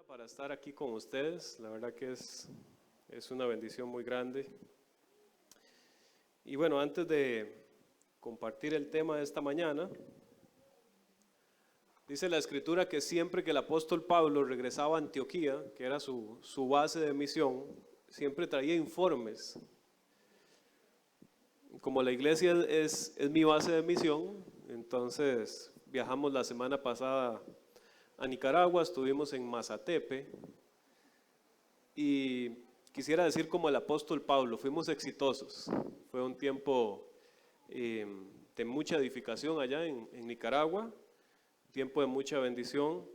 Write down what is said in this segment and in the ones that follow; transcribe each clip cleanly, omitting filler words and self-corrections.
Para estar aquí con ustedes, la verdad que es una bendición muy grande. Y bueno, antes de compartir el tema de esta mañana, dice la escritura que siempre que el apóstol Pablo regresaba a Antioquía, que era su base de misión, siempre traía informes. Como la iglesia es mi base de misión, entonces viajamos la semana pasada a Nicaragua, estuvimos en Mazatepe y quisiera decir como el apóstol Pablo, fuimos exitosos. Fue un tiempo de mucha edificación allá en Nicaragua, tiempo de mucha bendición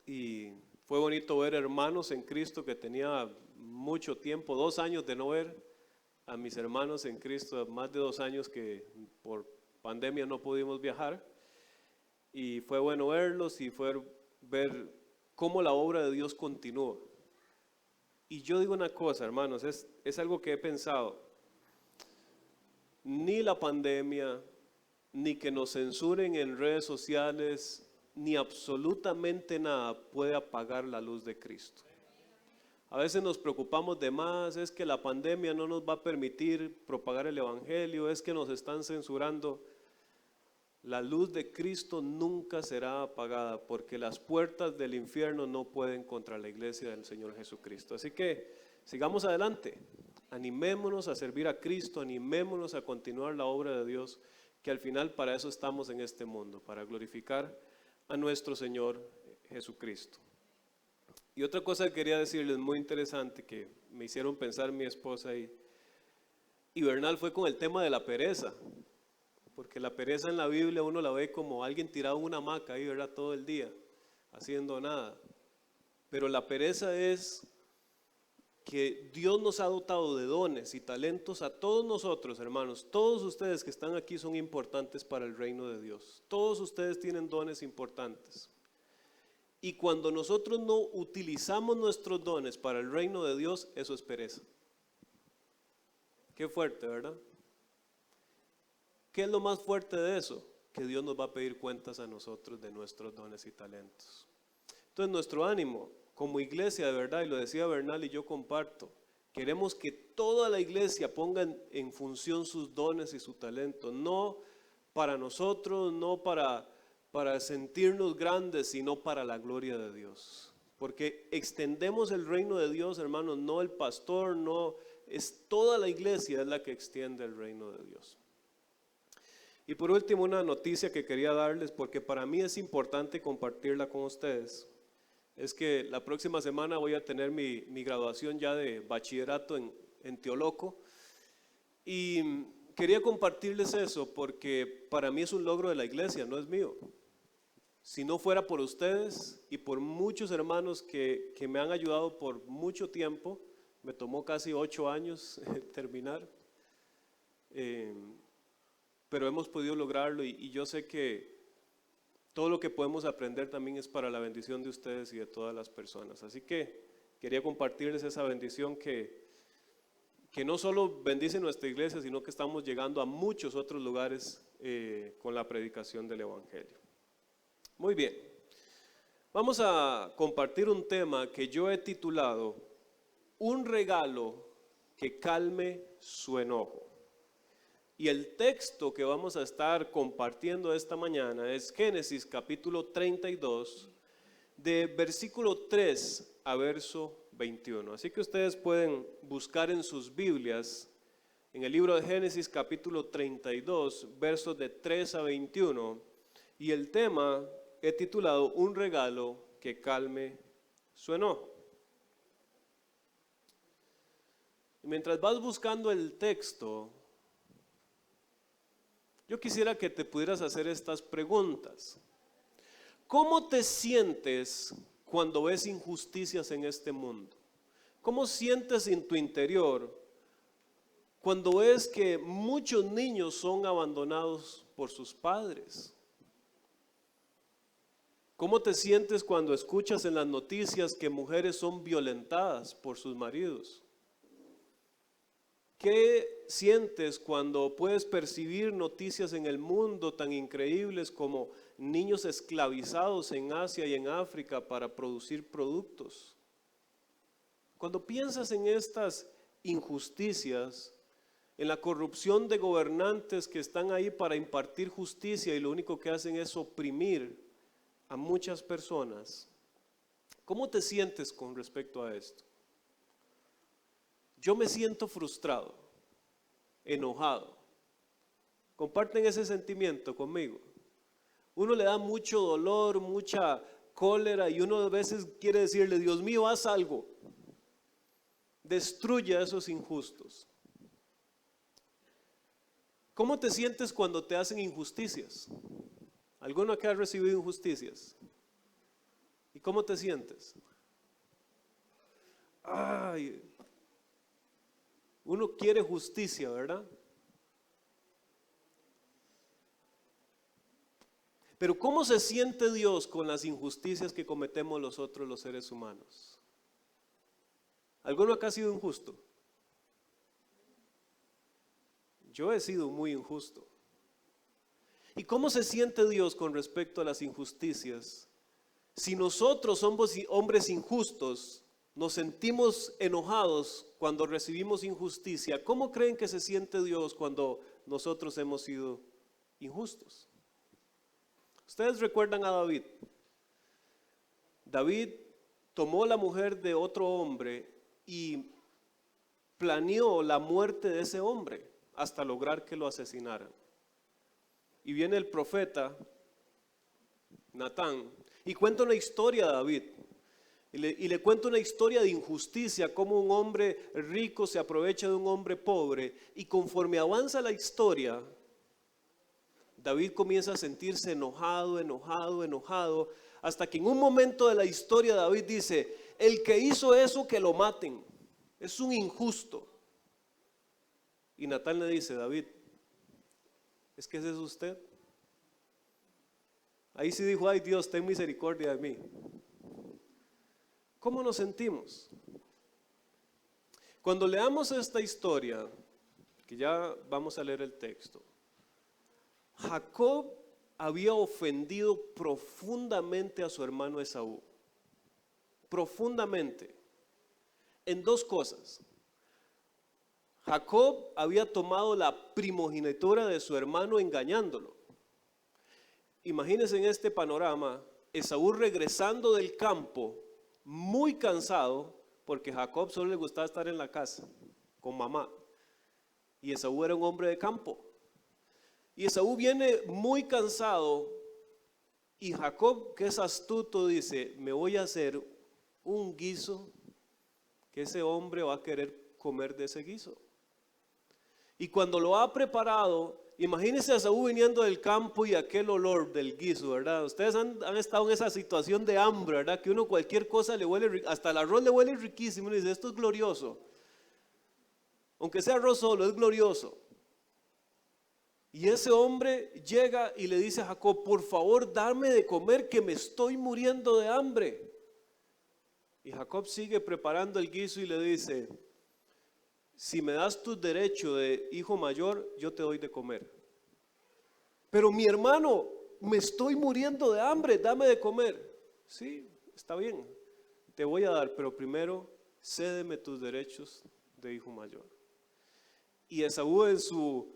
y fue bonito ver hermanos en Cristo que tenía mucho tiempo, 2 años de no ver a mis hermanos en Cristo, más de 2 años que por pandemia no pudimos viajar. Y fue bueno verlos y fue ver cómo la obra de Dios continúa. Y yo digo una cosa, hermanos, es algo que he pensado. Ni la pandemia, ni que nos censuren en redes sociales, ni absolutamente nada puede apagar la luz de Cristo. A veces nos preocupamos de más, es que la pandemia no nos va a permitir propagar el evangelio, es que nos están censurando. La luz de Cristo nunca será apagada porque las puertas del infierno no pueden contra la iglesia del Señor Jesucristo. Así que sigamos adelante, animémonos a servir a Cristo, animémonos a continuar la obra de Dios, que al final para eso estamos en este mundo, para glorificar a nuestro Señor Jesucristo. Y otra cosa que quería decirles muy interesante que me hicieron pensar mi esposa y Bernal fue con el tema de la pereza. Porque la pereza en la Biblia uno la ve como alguien tirado en una hamaca ahí, ¿verdad? Todo el día, haciendo nada. Pero la pereza es que Dios nos ha dotado de dones y talentos a todos nosotros, hermanos. Todos ustedes que están aquí son importantes para el reino de Dios. Todos ustedes tienen dones importantes. Y cuando nosotros no utilizamos nuestros dones para el reino de Dios, eso es pereza. Qué fuerte, ¿verdad? ¿Qué es lo más fuerte de eso? Que Dios nos va a pedir cuentas a nosotros de nuestros dones y talentos. Entonces nuestro ánimo como iglesia de verdad, y lo decía Bernal y yo comparto, queremos que toda la iglesia ponga en función sus dones y su talento, no para nosotros, no para sentirnos grandes, sino para la gloria de Dios. Porque extendemos el reino de Dios, hermanos, no el pastor, no, es toda la iglesia es la que extiende el reino de Dios. Y por último, una noticia que quería darles, porque para mí es importante compartirla con ustedes, es que la próxima semana voy a tener mi graduación ya de bachillerato en Teoloco, y quería compartirles eso porque para mí es un logro de la iglesia, no es mío. Si no fuera por ustedes y por muchos hermanos que me han ayudado por mucho tiempo, me tomó casi 8 años terminar, pero hemos podido lograrlo y yo sé que todo lo que podemos aprender también es para la bendición de ustedes y de todas las personas. Así que quería compartirles esa bendición que no solo bendice nuestra iglesia, sino que estamos llegando a muchos otros lugares con la predicación del evangelio. Muy bien, vamos a compartir un tema que yo he titulado Un regalo que calme su enojo. Y el texto que vamos a estar compartiendo esta mañana es Génesis capítulo 32, de versículo 3 a verso 21. Así que ustedes pueden buscar en sus Biblias, en el libro de Génesis capítulo 32, versos de 3 a 21. Y el tema he titulado Un regalo que calme su enojo. Y mientras vas buscando el texto, yo quisiera que te pudieras hacer estas preguntas. ¿Cómo te sientes cuando ves injusticias en este mundo? ¿Cómo sientes en tu interior cuando ves que muchos niños son abandonados por sus padres? ¿Cómo te sientes cuando escuchas en las noticias que mujeres son violentadas por sus maridos? ¿Qué sientes cuando puedes percibir noticias en el mundo tan increíbles como niños esclavizados en Asia y en África para producir productos? Cuando piensas en estas injusticias, en la corrupción de gobernantes que están ahí para impartir justicia y lo único que hacen es oprimir a muchas personas, ¿cómo te sientes con respecto a esto? Yo me siento frustrado, enojado. ¿Comparten ese sentimiento conmigo? Uno le da mucho dolor, mucha cólera y uno a veces quiere decirle, Dios mío, haz algo. Destruye a esos injustos. ¿Cómo te sientes cuando te hacen injusticias? ¿Alguno acá ha recibido injusticias? ¿Y cómo te sientes? Ay, uno quiere justicia, ¿verdad? Pero ¿cómo se siente Dios con las injusticias que cometemos nosotros los seres humanos? ¿Alguno acá ha sido injusto? Yo he sido muy injusto. ¿Y cómo se siente Dios con respecto a las injusticias? Si nosotros somos hombres injustos, nos sentimos enojados cuando recibimos injusticia, ¿cómo creen que se siente Dios cuando nosotros hemos sido injustos? Ustedes recuerdan a David. David tomó la mujer de otro hombre y planeó la muerte de ese hombre hasta lograr que lo asesinaran. Y viene el profeta Natán y cuenta una historia de David. Y le cuenta una historia de injusticia, cómo un hombre rico se aprovecha de un hombre pobre. Y conforme avanza la historia, David comienza a sentirse enojado, hasta que en un momento de la historia David dice, el que hizo eso que lo maten, es un injusto. Y Natán le dice, David, ¿es que ese es usted? Ahí sí dijo, ay Dios, ten misericordia de mí. ¿Cómo nos sentimos? Cuando leamos esta historia, que ya vamos a leer el texto, Jacob había ofendido profundamente a su hermano Esaú. Profundamente. En dos cosas. Jacob había tomado la primogenitura de su hermano engañándolo. Imagínense en este panorama, Esaú regresando del campo, muy cansado, porque a Jacob solo le gustaba estar en la casa con mamá. Y Esaú era un hombre de campo. Y Esaú viene muy cansado y Jacob, que es astuto, dice, me voy a hacer un guiso que ese hombre va a querer comer de ese guiso. Y cuando lo ha preparado, imagínense a Esaú viniendo del campo y aquel olor del guiso, ¿verdad? Ustedes han estado en esa situación de hambre, ¿verdad? Que uno cualquier cosa le huele, hasta el arroz le huele riquísimo y dice, esto es glorioso. Aunque sea arroz solo, es glorioso. Y ese hombre llega y le dice a Jacob, por favor, dame de comer que me estoy muriendo de hambre. Y Jacob sigue preparando el guiso y le dice, si me das tu derecho de hijo mayor, yo te doy de comer. Pero mi hermano, me estoy muriendo de hambre, dame de comer. Sí, está bien, te voy a dar, pero primero cédeme tus derechos de hijo mayor. Y Esaú en su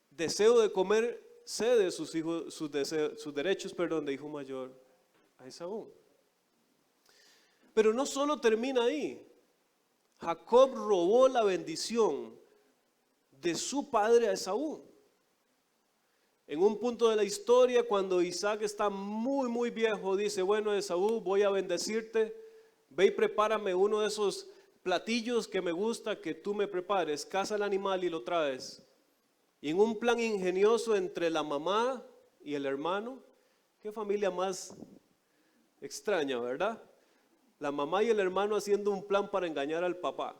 deseo de comer cede sus derechos de hijo mayor a Esaú. Pero no solo termina ahí. Jacob robó la bendición de su padre a Esaú. En un punto de la historia, cuando Isaac está muy viejo, dice, bueno, Esaú, voy a bendecirte, ve y prepárame uno de esos platillos que me gusta que tú me prepares, caza el animal y lo traes. Y en un plan ingenioso entre la mamá y el hermano, qué familia más extraña, ¿verdad? La mamá y el hermano haciendo un plan para engañar al papá.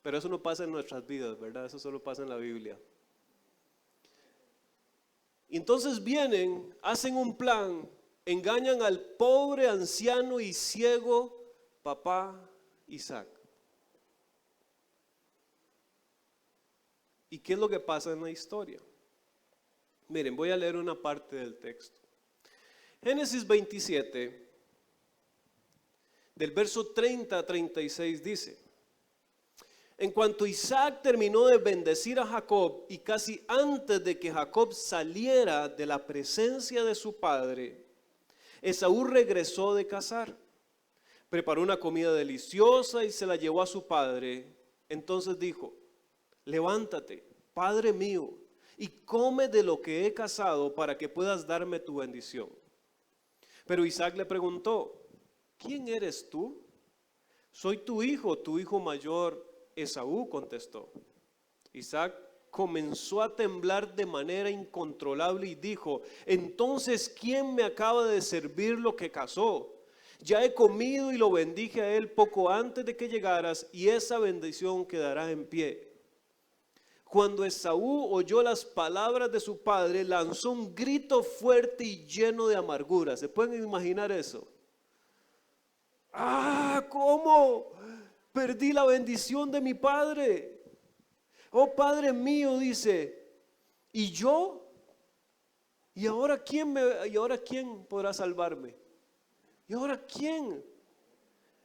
Pero eso no pasa en nuestras vidas, ¿verdad? Eso solo pasa en la Biblia. Entonces vienen, hacen un plan, engañan al pobre, anciano y ciego papá Isaac. ¿Y qué es lo que pasa en la historia? Miren, voy a leer una parte del texto. Génesis 27, del verso 30 a 36 dice: en cuanto Isaac terminó de bendecir a Jacob y casi antes de que Jacob saliera de la presencia de su padre, Esaú regresó de cazar. Preparó una comida deliciosa y se la llevó a su padre. Entonces dijo: levántate, padre mío, y come de lo que he cazado para que puedas darme tu bendición. Pero Isaac le preguntó: ¿quién eres tú? Soy tu hijo mayor Esaú, contestó. Isaac comenzó a temblar de manera incontrolable y dijo: entonces, ¿quién me acaba de servir lo que cazó? Ya he comido y lo bendije a él poco antes de que llegaras, y esa bendición quedará en pie. Cuando Esaú oyó las palabras de su padre, lanzó un grito fuerte y lleno de amargura. ¿Se pueden imaginar eso? ¡Ah! ¿Cómo? Perdí la bendición de mi padre. Oh, padre mío, dice, ¿y yo? ¿Y ahora quién podrá salvarme? ¿Y ahora quién?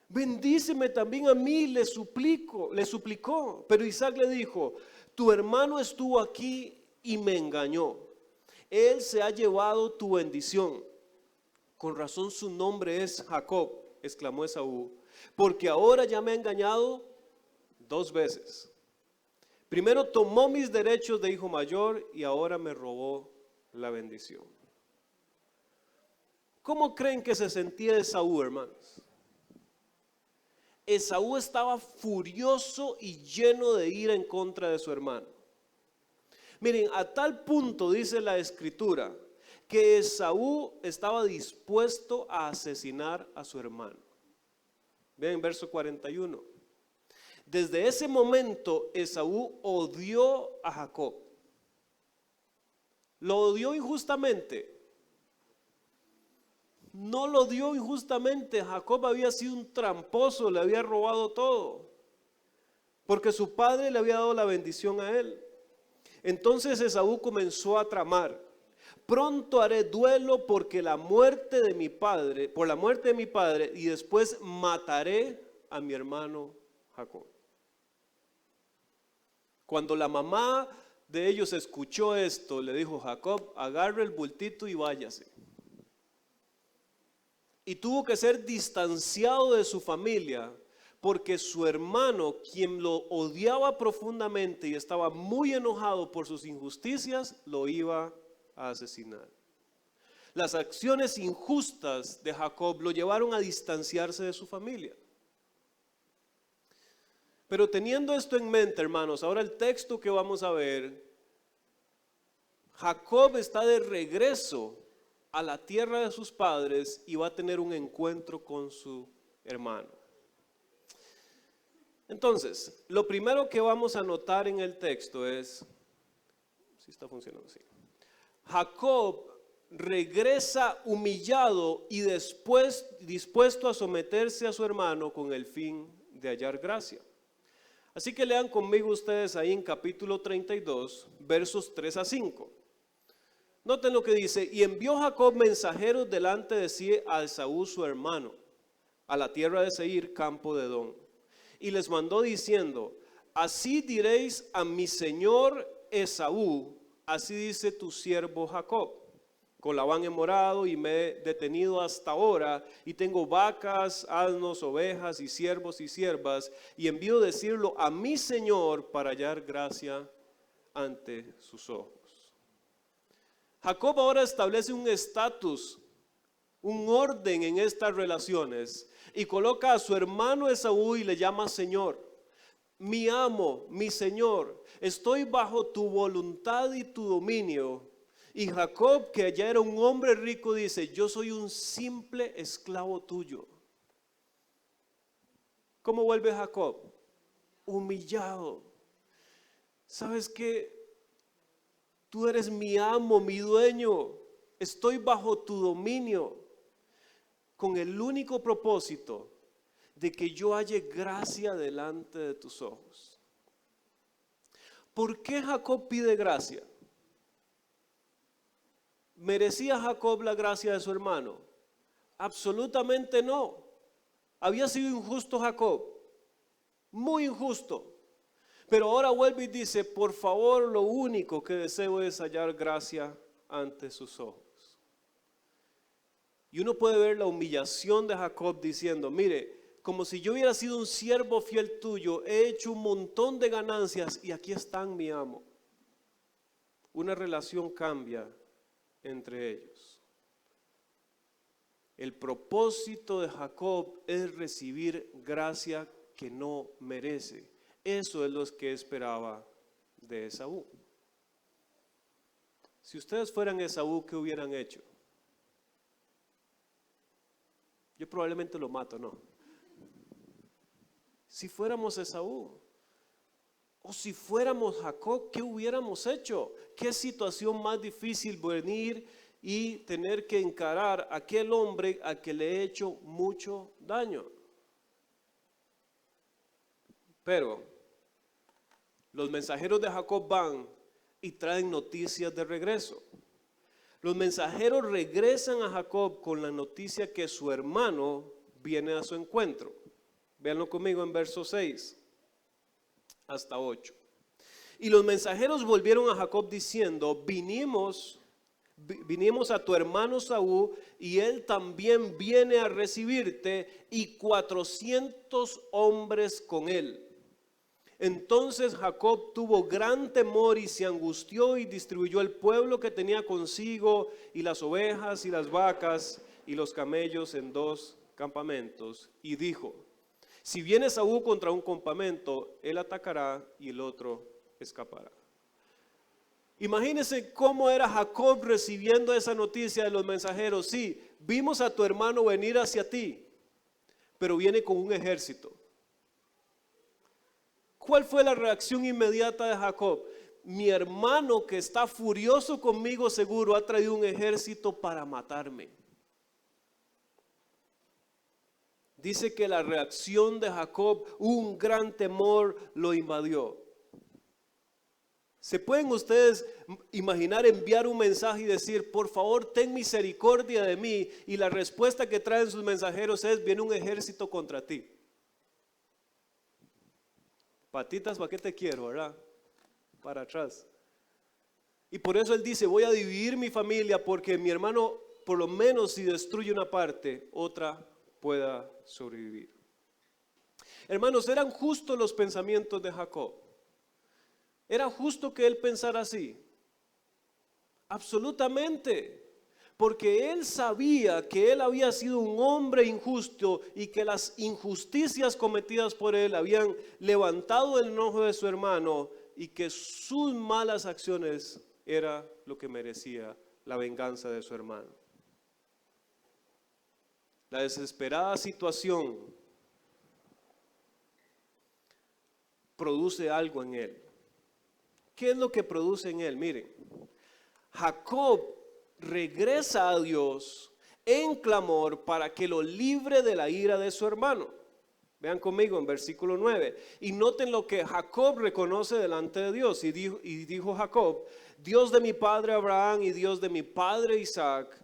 Bendíceme también a mí, le suplicó. Pero Isaac le dijo: tu hermano estuvo aquí y me engañó. Él se ha llevado tu bendición. Con razón su nombre es Jacob, exclamó Esaú, porque ahora ya me ha engañado 2 veces. Primero tomó mis derechos de hijo mayor y ahora me robó la bendición. ¿Cómo creen que se sentía Esaú, hermanos? Esaú estaba furioso y lleno de ira en contra de su hermano. Miren, a tal punto dice la escritura que Esaú estaba dispuesto a asesinar a su hermano. Vean verso 41. Desde ese momento Esaú odió a Jacob. ¿Lo odió injustamente? No lo odió injustamente. Jacob había sido un tramposo, le había robado todo, porque su padre le había dado la bendición a él. Entonces Esaú comenzó a tramar: pronto haré duelo por la muerte de mi padre, y después mataré a mi hermano Jacob. Cuando la mamá de ellos escuchó esto, le dijo: Jacob, agarre el bultito y váyase. Y tuvo que ser distanciado de su familia, porque su hermano, quien lo odiaba profundamente y estaba muy enojado por sus injusticias, lo iba a asesinar. Las acciones injustas de Jacob lo llevaron a distanciarse de su familia. Pero teniendo esto en mente, hermanos, ahora el texto que vamos a ver, Jacob está de regreso a la tierra de sus padres y va a tener un encuentro con su hermano. Entonces, lo primero que vamos a notar en el texto es, si está funcionando así, Jacob regresa humillado y después dispuesto a someterse a su hermano con el fin de hallar gracia. Así que lean conmigo ustedes ahí en capítulo 32, versos 3 a 5. Noten lo que dice: y envió Jacob mensajeros delante de sí a Esaú su hermano, a la tierra de Seir, campo de Edom. Y les mandó diciendo: así diréis a mi señor Esaú, así dice tu siervo Jacob. Con Labán he morado y me he detenido hasta ahora, y tengo vacas, asnos, ovejas y siervos y siervas, y envío decirlo a mi señor para hallar gracia ante sus ojos. Jacob ahora establece un estatus, un orden en estas relaciones, y coloca a su hermano Esaú y le llama Señor. Mi amo, mi Señor, estoy bajo tu voluntad y tu dominio. Y Jacob, que ya era un hombre rico, dice: yo soy un simple esclavo tuyo. ¿Cómo vuelve Jacob? Humillado. ¿Sabes qué? Tú eres mi amo, mi dueño. Estoy bajo tu dominio, con el único propósito de que yo halle gracia delante de tus ojos. ¿por qué Jacob pide gracia? ¿Merecía Jacob la gracia de su hermano? Absolutamente no. Había sido injusto Jacob, muy injusto. Pero ahora vuelve y dice, por favor, lo único que deseo es hallar gracia ante sus ojos. Y uno puede ver la humillación de Jacob diciendo, mire, como si yo hubiera sido un siervo fiel tuyo, he hecho un montón de ganancias y aquí están mi amo. Una relación cambia entre ellos. El propósito de Jacob es recibir gracia que no merece. Eso es lo que esperaba de Esaú. Si ustedes fueran Esaú, ¿qué hubieran hecho? Yo probablemente lo mato, ¿no? Si fuéramos Esaú, o si fuéramos Jacob, ¿qué hubiéramos hecho? ¿Qué situación más difícil venir y tener que encarar a aquel hombre a que le he hecho mucho daño? Pero los mensajeros de Jacob van y traen noticias de regreso. Los mensajeros regresan a Jacob con la noticia que su hermano viene a su encuentro. Véanlo conmigo en verso 6 hasta 8. Y los mensajeros volvieron a Jacob diciendo, vinimos a tu hermano Saúl y él también viene a recibirte y 400 hombres con él. Entonces Jacob tuvo gran temor y se angustió y distribuyó el pueblo que tenía consigo y las ovejas y las vacas y los camellos en 2 campamentos. Y dijo, si viene Saúl contra un campamento, él atacará y el otro escapará. Imagínense cómo era Jacob recibiendo esa noticia de los mensajeros. Sí, vimos a tu hermano venir hacia ti, pero viene con un ejército. ¿Cuál fue la reacción inmediata de Jacob? Mi hermano que está furioso conmigo seguro ha traído un ejército para matarme. Dice que la reacción de Jacob, un gran temor lo invadió. ¿Se pueden ustedes imaginar enviar un mensaje y decir, por favor, ten misericordia de mí? Y la respuesta que traen sus mensajeros es, viene un ejército contra ti. Patitas, ¿para qué te quiero, verdad? Para atrás. Y por eso él dice, voy a dividir mi familia porque mi hermano, por lo menos si destruye una parte, otra pueda sobrevivir. Hermanos, eran justos los pensamientos de Jacob. ¿Era justo que él pensara así? Absolutamente. Porque él sabía que él había sido un hombre injusto y que las injusticias cometidas por él habían levantado el enojo de su hermano y que sus malas acciones era lo que merecía la venganza de su hermano. La desesperada situación produce algo en él. ¿Qué es lo que produce en él? Miren, Jacob regresa a Dios en clamor para que lo libre de la ira de su hermano. Vean conmigo en versículo 9. Y noten lo que Jacob reconoce delante de Dios. Y dijo Jacob, Dios de mi padre Abraham y Dios de mi padre Isaac,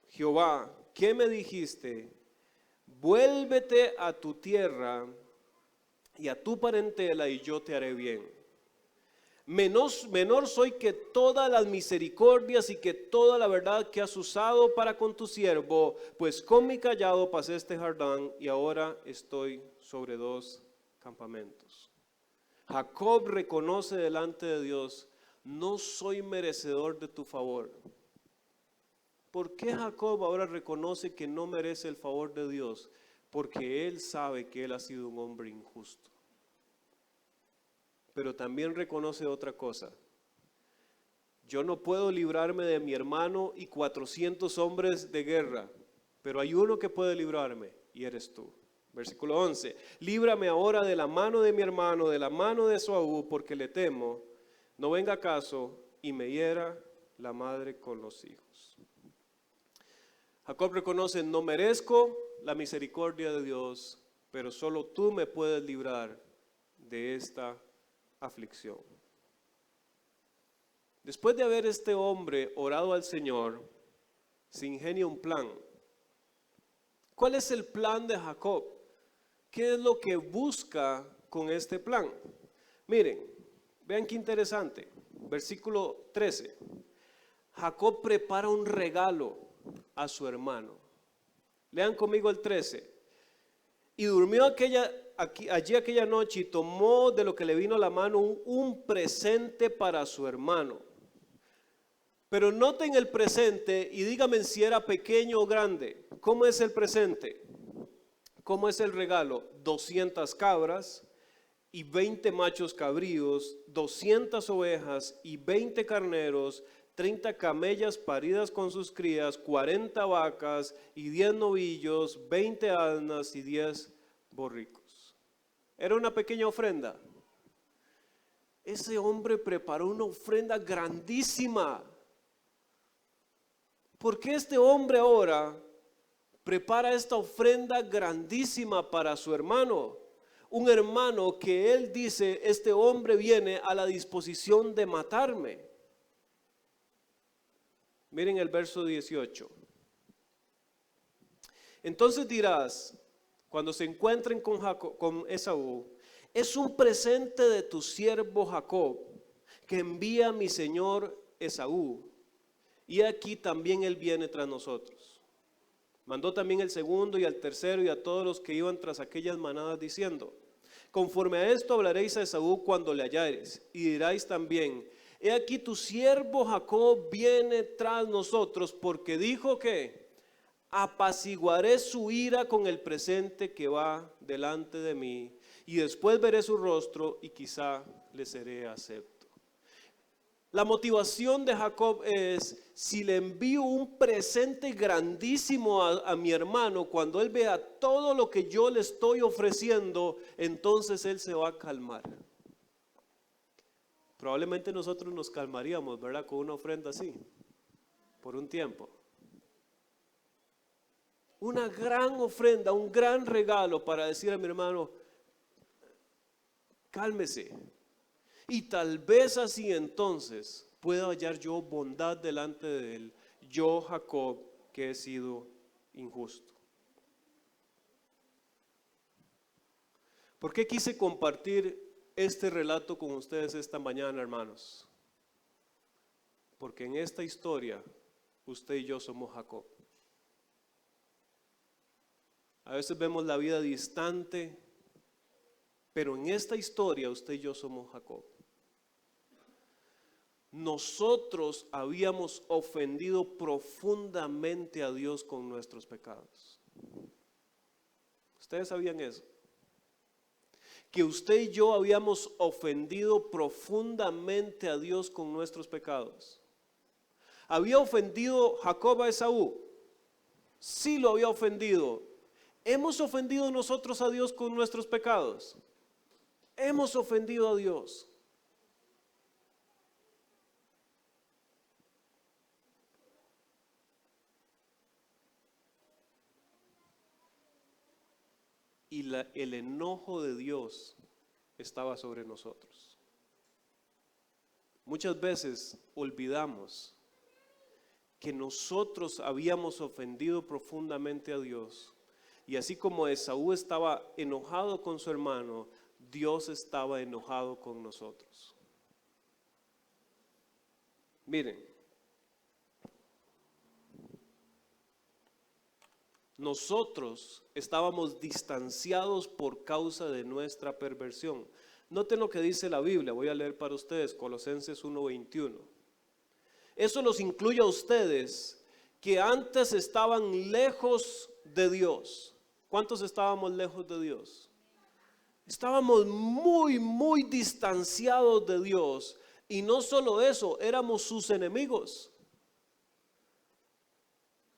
Jehová, ¿qué me dijiste? Vuélvete a tu tierra y a tu parentela y yo te haré bien. Menor soy que todas las misericordias y que toda la verdad que has usado para con tu siervo, pues con mi callado pasé este Jordán y ahora estoy sobre 2 campamentos. Jacob reconoce delante de Dios, no soy merecedor de tu favor. ¿Por qué Jacob ahora reconoce que no merece el favor de Dios? Porque él sabe que él ha sido un hombre injusto. Pero también reconoce otra cosa. Yo no puedo librarme de mi hermano y 400 hombres de guerra, pero hay uno que puede librarme y eres tú. Versículo 11. Líbrame ahora de la mano de mi hermano, de la mano de Saúl, porque le temo, no venga acaso y me hiera la madre con los hijos. Jacob reconoce, no merezco la misericordia de Dios, pero solo tú me puedes librar de esta aflicción. Después de haber este hombre orado al Señor, se ingenia un plan. ¿Cuál es el plan de Jacob? ¿Qué es lo que busca con este plan? Miren, vean qué interesante. Versículo 13. Jacob prepara un regalo a su hermano. Lean conmigo el 13. Y durmió allí aquella noche y tomó de lo que le vino a la mano un presente para su hermano. Pero noten el presente y díganme si era pequeño o grande. ¿Cómo es el presente? ¿Cómo es el regalo? 200 cabras y 20 machos cabríos, 200 ovejas y 20 carneros, 30 camellas paridas con sus crías, 40 vacas y 10 novillos, 20 asnas y 10 borricos. Era una pequeña ofrenda. Ese hombre preparó una ofrenda grandísima. ¿Por qué este hombre ahora prepara esta ofrenda grandísima para su hermano? Un hermano que él dice, este hombre viene a la disposición de matarme. Miren el verso 18. Entonces dirás, cuando se encuentren con Esaú, es un presente de tu siervo Jacob que envía mi señor Esaú. Y aquí también él viene tras nosotros. Mandó también el segundo y al tercero y a todos los que iban tras aquellas manadas diciendo, conforme a esto hablaréis a Esaú cuando le hallareis y diráis también, he aquí tu siervo Jacob viene tras nosotros porque dijo que apaciguaré su ira con el presente que va delante de mí y después veré su rostro y quizá le seré acepto. La motivación de Jacob es, si le envío un presente grandísimo a mi hermano, cuando él vea todo lo que yo le estoy ofreciendo, entonces él se va a calmar. Probablemente nosotros nos calmaríamos, ¿verdad? Con una ofrenda así, por un tiempo. Una gran ofrenda, un gran regalo para decir a mi hermano, cálmese. Y tal vez así entonces pueda hallar yo bondad delante de él, yo Jacob que he sido injusto. ¿Por qué quise compartir este relato con ustedes esta mañana, hermanos? Porque en esta historia usted y yo somos Jacob. A veces vemos la vida distante, pero en esta historia usted y yo somos Jacob. Nosotros habíamos ofendido profundamente a Dios con nuestros pecados. ¿Ustedes sabían eso? Que usted y yo habíamos ofendido profundamente a Dios con nuestros pecados. ¿Había ofendido Jacob a Esaú? Sí lo había ofendido. ¿Hemos ofendido nosotros a Dios con nuestros pecados? Hemos ofendido a Dios. Y el enojo de Dios estaba sobre nosotros. Muchas veces olvidamos que nosotros habíamos ofendido profundamente a Dios. Y así como Esaú estaba enojado con su hermano, Dios estaba enojado con nosotros. Miren, nosotros estábamos distanciados por causa de nuestra perversión. Noten lo que dice la Biblia, voy a leer para ustedes, Colosenses 1:21. Eso los incluye a ustedes que antes estaban lejos de Dios. ¿Cuántos estábamos lejos de Dios? Estábamos muy distanciados de Dios. Y no solo eso, éramos sus enemigos.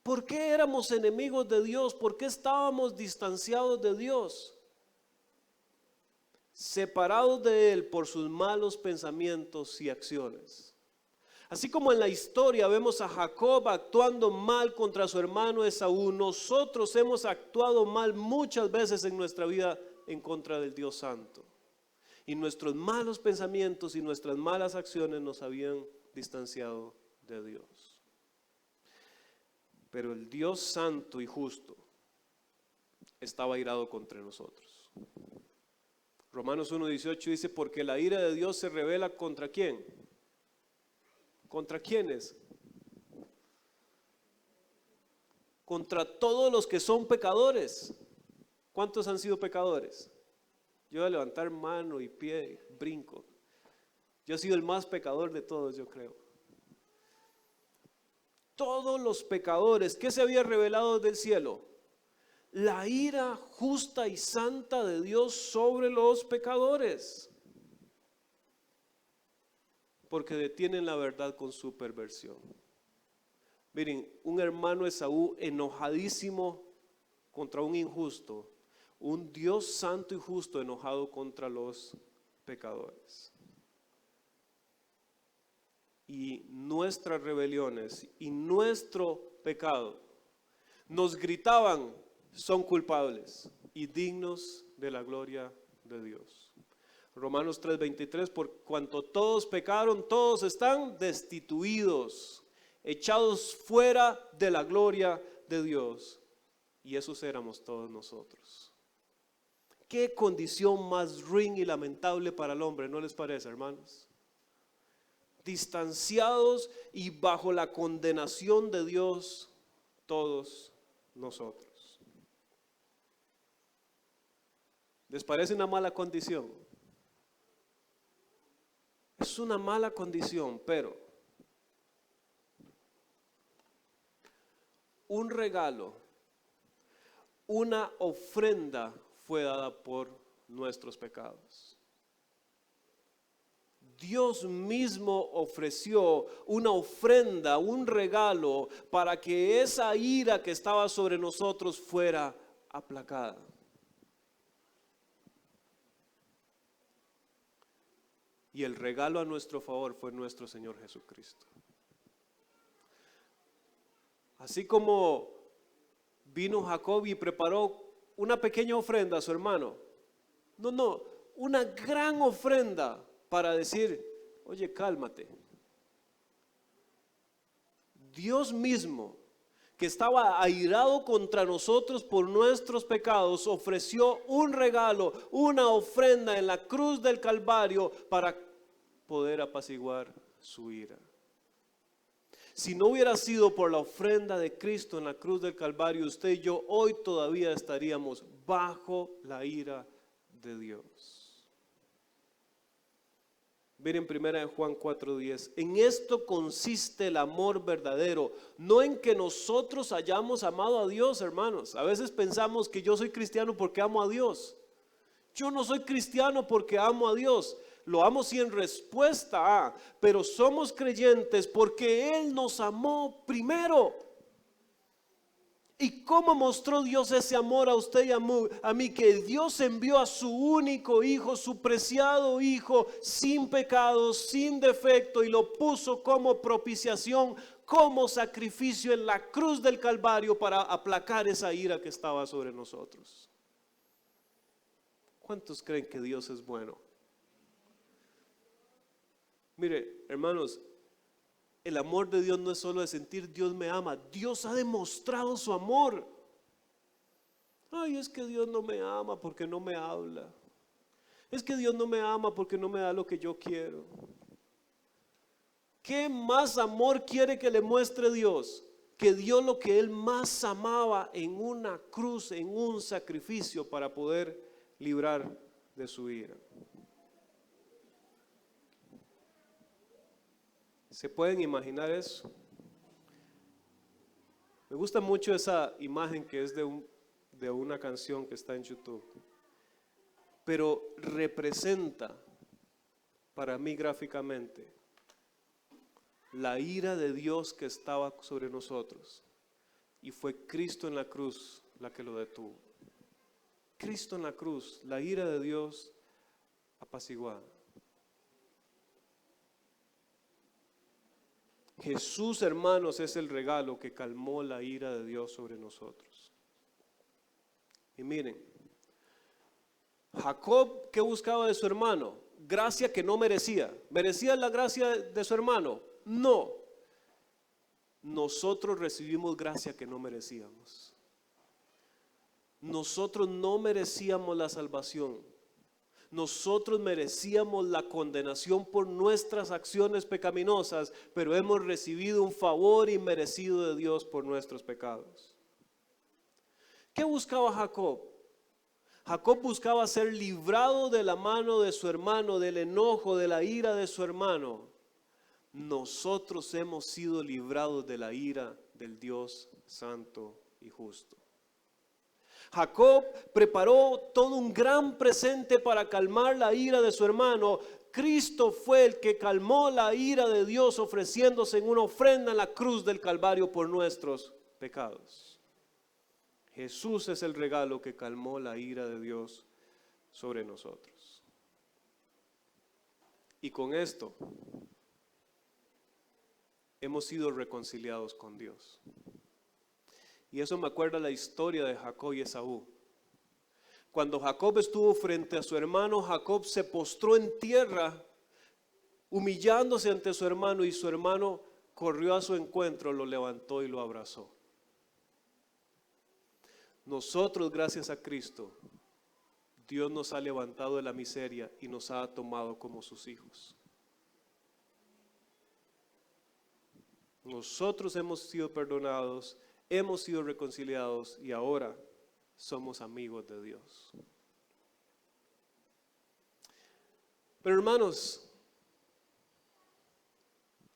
¿Por qué éramos enemigos de Dios? ¿Por qué estábamos distanciados de Dios? Separados de Él por sus malos pensamientos y acciones. Así como en la historia vemos a Jacob actuando mal contra su hermano Esaú, nosotros hemos actuado mal muchas veces en nuestra vida en contra del Dios Santo. Y nuestros malos pensamientos y nuestras malas acciones nos habían distanciado de Dios. Pero el Dios santo y justo estaba airado contra nosotros. Romanos 1:18 dice, porque la ira de Dios se revela ¿contra quién? ¿Contra quiénes? Contra todos los que son pecadores. ¿Cuántos han sido pecadores? Yo voy a levantar mano y pie, brinco. Yo he sido el más pecador de todos, yo creo. Todos los pecadores, ¿qué se había revelado del cielo? La ira justa y santa de Dios sobre los pecadores, porque detienen la verdad con su perversión. Miren, un hermano Esaú enojadísimo contra un injusto, un Dios santo y justo enojado contra los pecadores. Y nuestras rebeliones y nuestro pecado nos gritaban, son culpables y dignos de la gloria de Dios. Romanos 3:23, por cuanto todos pecaron, todos están destituidos, echados fuera de la gloria de Dios. Y esos éramos todos nosotros. Qué condición más ruin y lamentable para el hombre, ¿no les parece, hermanos? Distanciados y bajo la condenación de Dios, todos nosotros. ¿Les parece una mala condición? Es una mala condición, pero un regalo, una ofrenda fue dada por nuestros pecados. Dios mismo ofreció una ofrenda, un regalo para que esa ira que estaba sobre nosotros fuera aplacada. Y el regalo a nuestro favor fue nuestro Señor Jesucristo. Así como vino Jacob y preparó una pequeña ofrenda a su hermano. No, una gran ofrenda para decir, oye, cálmate. Dios mismo, que estaba airado contra nosotros por nuestros pecados, ofreció un regalo, una ofrenda en la cruz del Calvario para poder apaciguar su ira. Si no hubiera sido por la ofrenda de Cristo en la cruz del Calvario, usted y yo hoy todavía estaríamos bajo la ira de Dios. Miren 1 Juan 4:10, en esto consiste el amor verdadero, no en que nosotros hayamos amado a Dios, hermanos. A veces pensamos que yo soy cristiano porque amo a Dios. Yo no soy cristiano porque amo a Dios. Lo amo sí en respuesta a, pero somos creyentes porque Él nos amó primero. ¿Y cómo mostró Dios ese amor a usted y a mí? Que Dios envió a su único Hijo, su preciado Hijo, sin pecado, sin defecto, y lo puso como propiciación, como sacrificio en la cruz del Calvario para aplacar esa ira que estaba sobre nosotros. ¿Cuántos creen que Dios es bueno? Mire, hermanos, el amor de Dios no es solo de sentir Dios me ama. Dios ha demostrado su amor. Ay, es que Dios no me ama porque no me habla. Es que Dios no me ama porque no me da lo que yo quiero. ¿Qué más amor quiere que le muestre Dios? Que dio lo que Él más amaba en una cruz, en un sacrificio para poder librar de su ira. ¿Se pueden imaginar eso? Me gusta mucho esa imagen que es de una canción que está en YouTube, pero representa para mí gráficamente la ira de Dios que estaba sobre nosotros, y fue Cristo en la cruz la que lo detuvo. Cristo en la cruz, la ira de Dios apaciguada. Jesús, hermanos, es el regalo que calmó la ira de Dios sobre nosotros. Y miren, Jacob, ¿qué buscaba de su hermano? Gracia que no merecía. ¿Merecía la gracia de su hermano? No. Nosotros recibimos gracia que no merecíamos. Nosotros no merecíamos la salvación. Nosotros merecíamos la condenación por nuestras acciones pecaminosas, pero hemos recibido un favor inmerecido de Dios por nuestros pecados. ¿Qué buscaba Jacob? Jacob buscaba ser librado de la mano de su hermano, del enojo, de la ira de su hermano. Nosotros hemos sido librados de la ira del Dios santo y justo. Jacob preparó todo un gran presente para calmar la ira de su hermano. Cristo fue el que calmó la ira de Dios ofreciéndose en una ofrenda en la cruz del Calvario por nuestros pecados. Jesús es el regalo que calmó la ira de Dios sobre nosotros. Y con esto hemos sido reconciliados con Dios. Y eso me acuerda la historia de Jacob y Esaú. Cuando Jacob estuvo frente a su hermano, Jacob se postró en tierra, humillándose ante su hermano, y su hermano corrió a su encuentro, lo levantó y lo abrazó. Nosotros, gracias a Cristo, Dios nos ha levantado de la miseria y nos ha tomado como sus hijos. Nosotros hemos sido perdonados, hemos sido reconciliados y ahora somos amigos de Dios. Pero hermanos,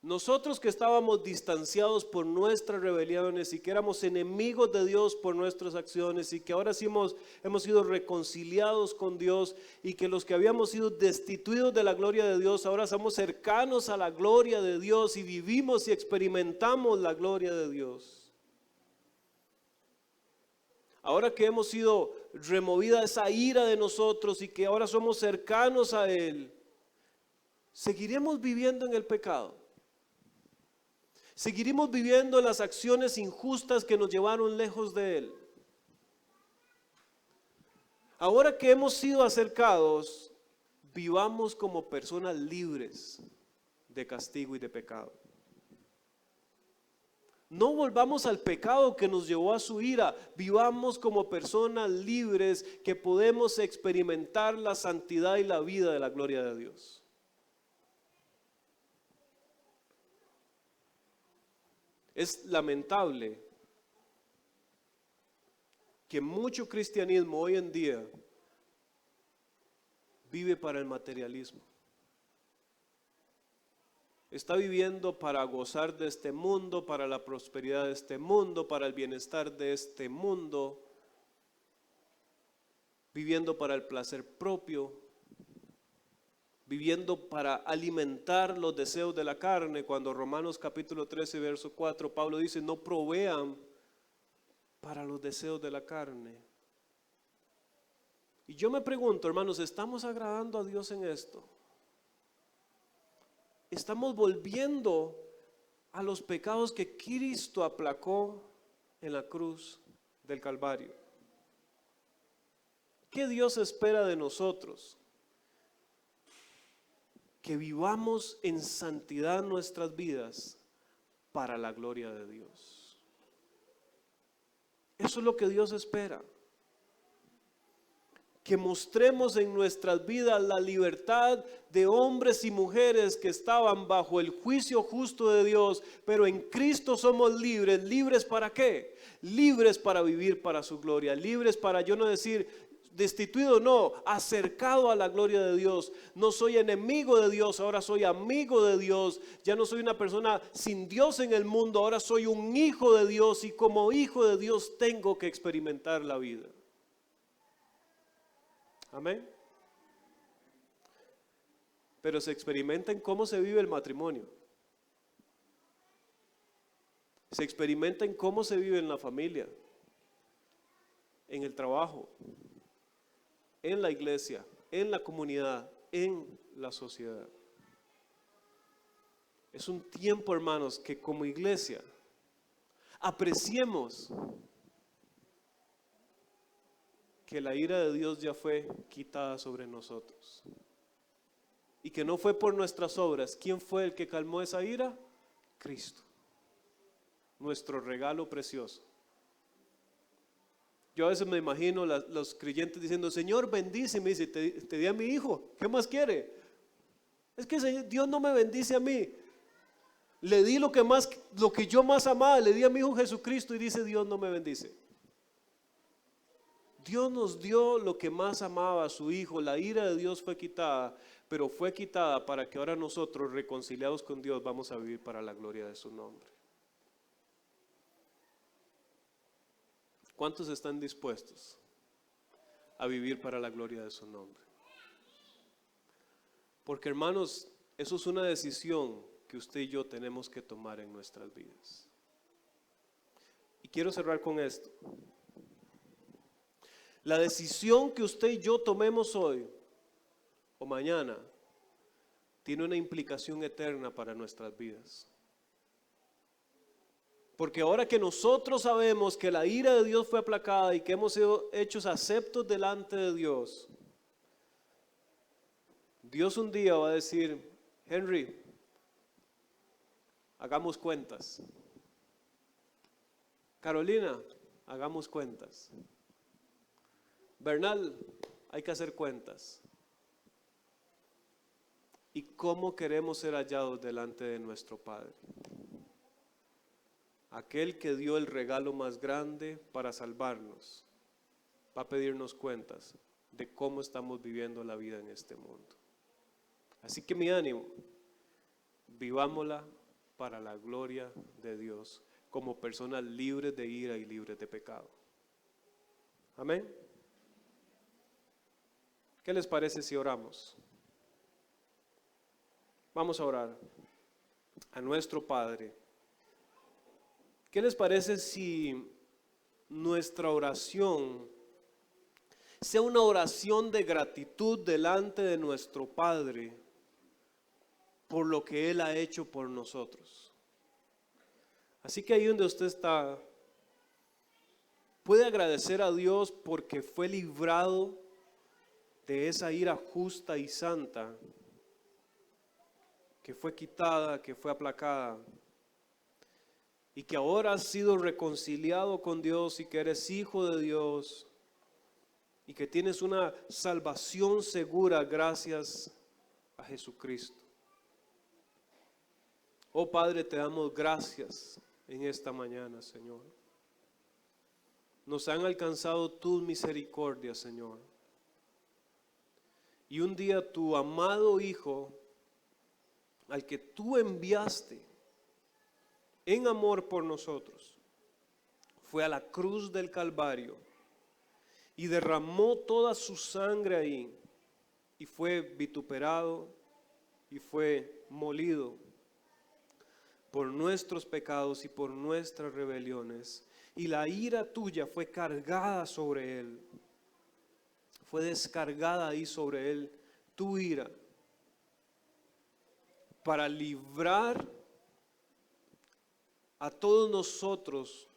nosotros que estábamos distanciados por nuestras rebeliones y que éramos enemigos de Dios por nuestras acciones y que ahora sí hemos sido reconciliados con Dios y que los que habíamos sido destituidos de la gloria de Dios ahora somos cercanos a la gloria de Dios y vivimos y experimentamos la gloria de Dios. Ahora que hemos sido removida esa ira de nosotros y que ahora somos cercanos a Él, ¿seguiremos viviendo en el pecado? ¿Seguiremos viviendo las acciones injustas que nos llevaron lejos de Él? Ahora que hemos sido acercados, vivamos como personas libres de castigo y de pecado. No volvamos al pecado que nos llevó a su ira. Vivamos como personas libres que podemos experimentar la santidad y la vida de la gloria de Dios. Es lamentable que mucho cristianismo hoy en día vive para el materialismo. Está viviendo para gozar de este mundo, para la prosperidad de este mundo, para el bienestar de este mundo, viviendo para el placer propio, viviendo para alimentar los deseos de la carne, cuando Romanos capítulo 13, verso 4, Pablo dice, no provean para los deseos de la carne. Y yo me pregunto, hermanos, ¿estamos agradando a Dios en esto? ¿Estamos volviendo a los pecados que Cristo aplacó en la cruz del Calvario? ¿Qué Dios espera de nosotros? Que vivamos en santidad nuestras vidas para la gloria de Dios. Eso es lo que Dios espera. Que mostremos en nuestras vidas la libertad de hombres y mujeres que estaban bajo el juicio justo de Dios, pero en Cristo somos libres. ¿Libres para qué? Libres para vivir para su gloria, libres para yo no decir destituido, no, acercado a la gloria de Dios. No soy enemigo de Dios, ahora soy amigo de Dios. Ya no soy una persona sin Dios en el mundo, ahora soy un hijo de Dios y como hijo de Dios tengo que experimentar la vida. Amén. Pero se experimenta en cómo se vive el matrimonio. Se experimenta en cómo se vive en la familia, en el trabajo, en la iglesia, en la comunidad, en la sociedad. Es un tiempo, hermanos, que como iglesia apreciemos que la ira de Dios ya fue quitada sobre nosotros. Y que no fue por nuestras obras. ¿Quién fue el que calmó esa ira? Cristo. Nuestro regalo precioso. Yo a veces me imagino los creyentes diciendo, Señor, bendíceme. Dice, te di a mi hijo. ¿Qué más quiere? Es que Dios no me bendice a mí. Le di lo que yo más amaba. Le di a mi hijo Jesucristo y dice, Dios no me bendice. Dios nos dio lo que más amaba a su hijo. La ira de Dios fue quitada, pero fue quitada para que ahora nosotros, reconciliados con Dios, vamos a vivir para la gloria de su nombre. ¿Cuántos están dispuestos a vivir para la gloria de su nombre? Porque, hermanos, eso es una decisión que usted y yo tenemos que tomar en nuestras vidas. Y quiero cerrar con esto. La decisión que usted y yo tomemos hoy o mañana tiene una implicación eterna para nuestras vidas. Porque ahora que nosotros sabemos que la ira de Dios fue aplacada y que hemos sido hechos aceptos delante de Dios, Dios un día va a decir, Henry, hagamos cuentas. Carolina, hagamos cuentas. Bernal, hay que hacer cuentas. ¿Y cómo queremos ser hallados delante de nuestro Padre? Aquel que dio el regalo más grande para salvarnos va a pedirnos cuentas de cómo estamos viviendo la vida en este mundo. Así que mi ánimo, vivámosla para la gloria de Dios, como personas libres de ira y libres de pecado. Amén. ¿Qué les parece si oramos? Vamos a orar a nuestro Padre. ¿Qué les parece si nuestra oración sea una oración de gratitud delante de nuestro Padre por lo que Él ha hecho por nosotros? Así que ahí donde usted está, puede agradecer a Dios porque fue librado de esa ira justa y santa que fue quitada, que fue aplacada, y que ahora has sido reconciliado con Dios y que eres hijo de Dios y que tienes una salvación segura gracias a Jesucristo. Oh Padre, te damos gracias en esta mañana, Señor. Nos han alcanzado tus misericordias, Señor. Y un día tu amado Hijo, al que tú enviaste en amor por nosotros, fue a la cruz del Calvario y derramó toda su sangre ahí y fue vituperado y fue molido por nuestros pecados y por nuestras rebeliones, y la ira tuya fue cargada sobre él, fue descargada ahí sobre él tu ira, para librar a todos nosotros,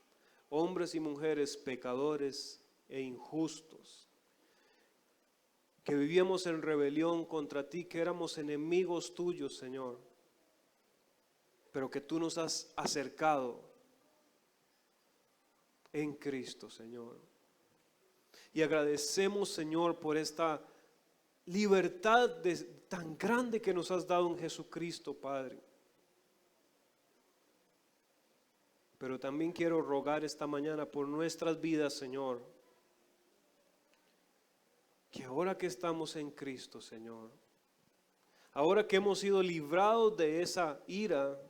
hombres y mujeres pecadores e injustos, que vivíamos en rebelión contra ti, que éramos enemigos tuyos, Señor, pero que tú nos has acercado en Cristo, Señor. Y agradecemos, Señor, por esta libertad tan grande que nos has dado en Jesucristo, Padre. Pero también quiero rogar esta mañana por nuestras vidas, Señor, que ahora que estamos en Cristo, Señor, ahora que hemos sido librados de esa ira,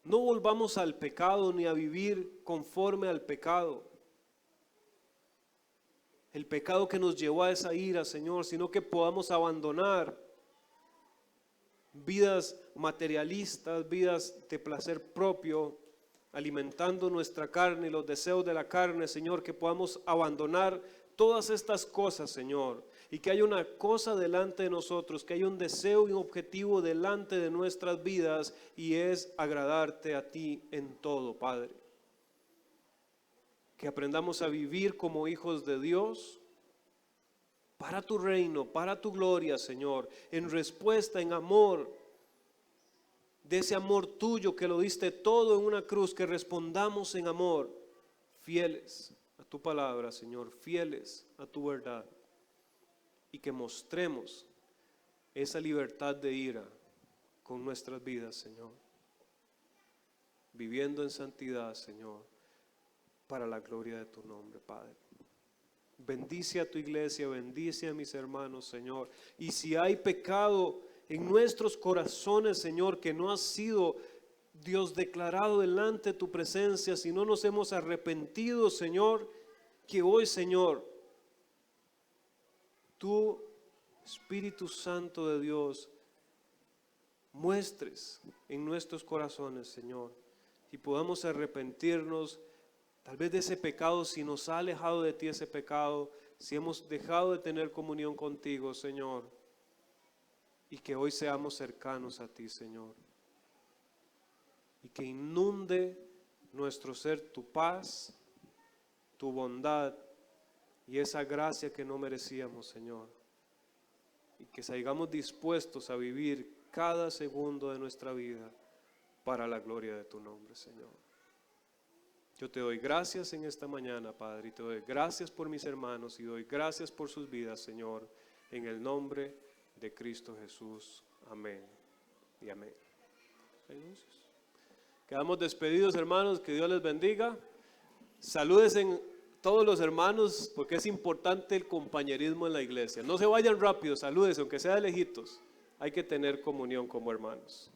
no volvamos al pecado ni a vivir conforme al pecado. El pecado que nos llevó a esa ira, Señor, sino que podamos abandonar vidas materialistas, vidas de placer propio, alimentando nuestra carne y los deseos de la carne, Señor, que podamos abandonar todas estas cosas, Señor, y que haya una cosa delante de nosotros, que haya un deseo y un objetivo delante de nuestras vidas, y es agradarte a ti en todo, Padre. que aprendamos a vivir como hijos de Dios, para tu reino, para tu gloria, Señor, en respuesta, en amor, de ese amor tuyo que lo diste todo en una cruz, que respondamos en amor, fieles a tu palabra, Señor, fieles a tu verdad, y que mostremos esa libertad de ira con nuestras vidas, Señor, viviendo en santidad, Señor, para la gloria de tu nombre, Padre. Bendice a tu iglesia, bendice a mis hermanos, Señor. Y si hay pecado en nuestros corazones, Señor, que no ha sido, Dios, declarado delante de tu presencia, si no nos hemos arrepentido, Señor, que hoy, Señor, tú, Espíritu Santo de Dios, muestres en nuestros corazones, Señor, y podamos arrepentirnos tal vez de ese pecado, si nos ha alejado de ti ese pecado, si hemos dejado de tener comunión contigo, Señor, y que hoy seamos cercanos a ti, Señor, y que inunde nuestro ser tu paz, tu bondad y esa gracia que no merecíamos, Señor, y que sigamos dispuestos a vivir cada segundo de nuestra vida para la gloria de tu nombre, Señor. Yo te doy gracias en esta mañana, Padre, y te doy gracias por mis hermanos y doy gracias por sus vidas, Señor, en el nombre de Cristo Jesús. Amén y amén. Quedamos despedidos, hermanos, que Dios les bendiga. Salúdense todos los hermanos, porque es importante el compañerismo en la iglesia. No se vayan rápido, salúdense, aunque sea de lejitos. Hay que tener comunión como hermanos.